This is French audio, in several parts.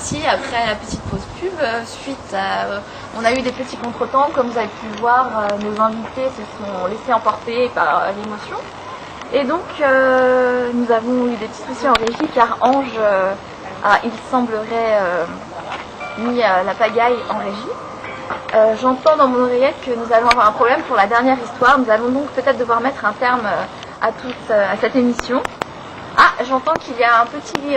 reparti après la petite pause pub. Suite à, on a eu des petits contretemps, comme vous avez pu le voir, nos invités se sont laissés emporter par l'émotion. Et donc nous avons eu des petits soucis en régie car Ange il semblerait mis la pagaille en régie. J'entends dans mon oreillette que nous allons avoir un problème pour la dernière histoire. Nous allons donc peut-être devoir mettre un terme à cette émission. Ah, j'entends qu'il y a un petit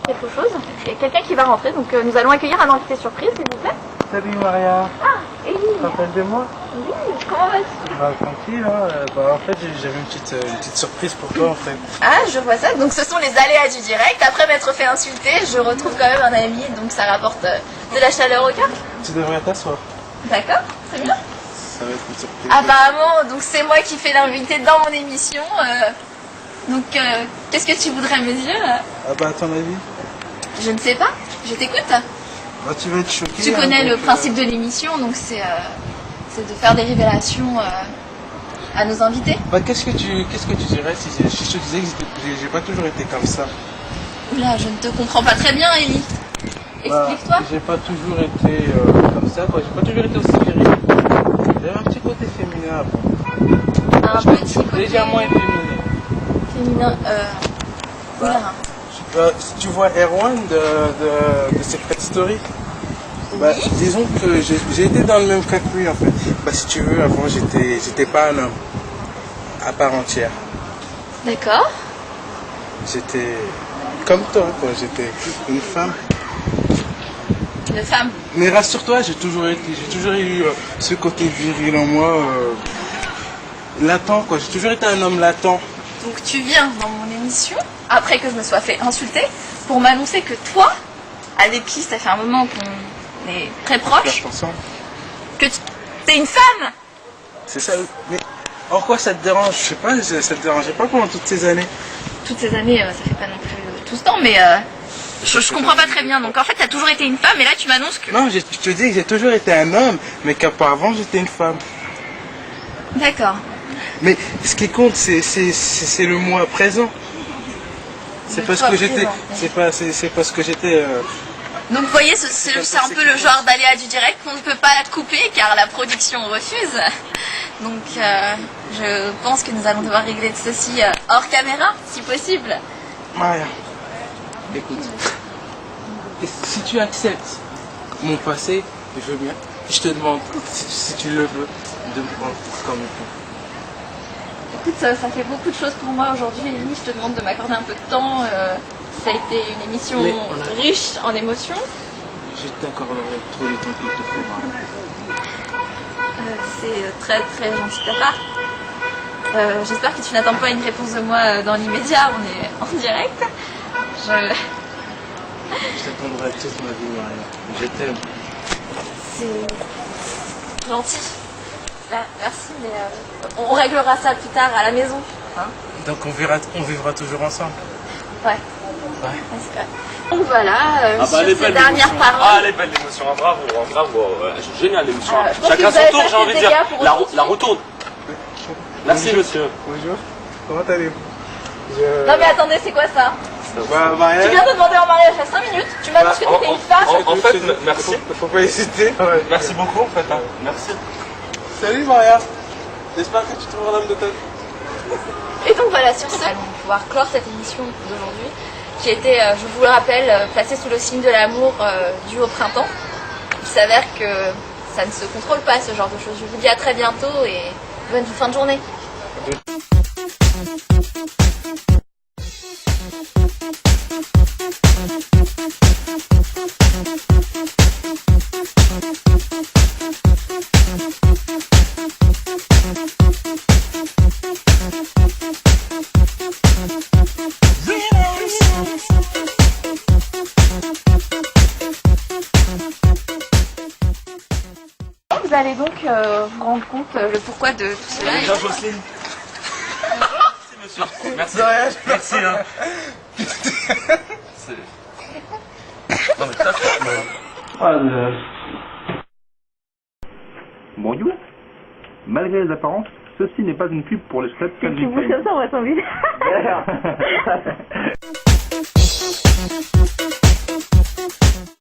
quelque chose. Il y a quelqu'un qui va rentrer, donc nous allons accueillir un invité surprise, s'il vous plaît. Salut Maria. Ah, Élie. Tu te rappelles de moi? Oui, comment vas-tu? Bah tranquille, hein. En fait j'avais une petite surprise pour toi en fait. Ah, je vois ça. Donc ce sont les aléas du direct. Après m'être fait insulter, je retrouve quand même un ami, donc ça rapporte de la chaleur au cœur. Tu devrais t'asseoir. D'accord, très bien. Ça va être une surprise. Apparemment, donc c'est moi qui fais l'invité dans mon émission. Donc qu'est-ce que tu voudrais me dire? Ah bah à ton avis? Je ne sais pas. Je t'écoute. Bah tu vas être choqué. Tu connais le principe de l'émission, donc c'est de faire des révélations à nos invités. Bah qu'est-ce que tu dirais si je te disais que j'ai pas toujours été comme ça? Oula, je ne te comprends pas très bien, Élie. Explique-toi. J'ai pas toujours été comme ça, quoi. J'ai pas toujours été aussi viril. J'avais un petit côté féminin avant. Un petit côté légèrement efféminé. féminin. Oula. Si tu vois Erwan de Secret Story, bah, Oui. disons que j'ai été dans le même cas que lui en fait. Bah, si tu veux, avant j'étais pas un homme à part entière. D'accord. J'étais comme toi, quoi. J'étais une femme. Une femme. Mais rassure-toi, j'ai toujours eu ce côté viril en moi, latent, quoi. J'ai toujours été un homme latent. Donc tu viens dans mon émission, après que je me sois fait insulter, pour m'annoncer que toi, avec qui ça fait un moment qu'on est très proche, que t'es une femme. C'est ça. Mais en quoi ça te dérange? Je sais pas, ça te dérangeait pas pendant toutes ces années? Toutes ces années, ça fait pas non plus tout ce temps, mais je comprends pas très bien. Donc en fait, t'as toujours été une femme, et là tu m'annonces que... Non, je te dis que j'ai toujours été un homme, mais qu'auparavant j'étais une femme. D'accord. Mais ce qui compte, c'est le moi présent. C'est parce que j'étais. C'est parce que j'étais. Donc vous voyez, c'est un peu le genre d'aléa du direct qu'on ne peut pas couper car la production refuse. Donc je pense que nous allons devoir régler ceci hors caméra, si possible. Maria, écoute. Si tu acceptes mon passé, je veux bien. Je te demande, si tu le veux, de me prendre comme époux. Écoute, ça fait beaucoup de choses pour moi aujourd'hui, Élie. Je te demande de m'accorder un peu de temps. Ça a été une émission riche en émotions. Je t'accorderai tout le temps qu'il te faudra. C'est très très gentil de ta part. J'espère que tu n'attends pas une réponse de moi dans l'immédiat. On est en direct. Je t'attendrai toute ma vie, Maria. Je t'aime. C'est gentil. Merci, mais on réglera ça plus tard à la maison. Hein? Donc on vivra toujours ensemble. Ouais. Ouais. Donc voilà, sur elle est ces belle, dernières l'émotion. paroles. Ah, elle est belle l'émotion, ah, bravo, génial l'émotion. Je pense Chacun que vous avez son tour, fait j'ai envie de des dire. dégâts pour aujourd'hui. La retourne. Merci monsieur. Bonjour. Comment allez-vous? Non mais attendez, c'est quoi ça? Bah, Maria. Tu viens de demander en mariage à 5 minutes, tu m'annonces que tu étais une femme. En fait, merci. Faut pas hésiter. Ouais. Merci beaucoup en fait. Hein. Merci. Salut Maria. J'espère que tu trouveras l'homme de ta vie. Et donc voilà, sur ce, nous allons pouvoir clore cette émission d'aujourd'hui, qui était, je vous le rappelle, placée sous le signe de l'amour dû au printemps. Il s'avère que ça ne se contrôle pas, ce genre de choses. Je vous dis à très bientôt et bonne fin de journée. Vous allez donc vous rendre compte le pourquoi de tout cela. Bien Jocelyne. Merci monsieur. Merci. Hein. Non mais ça Bonjour. Malgré les apparences, ceci n'est pas une pub pour les chouettes Calvin Klein. Comme ça, on va s'enlever.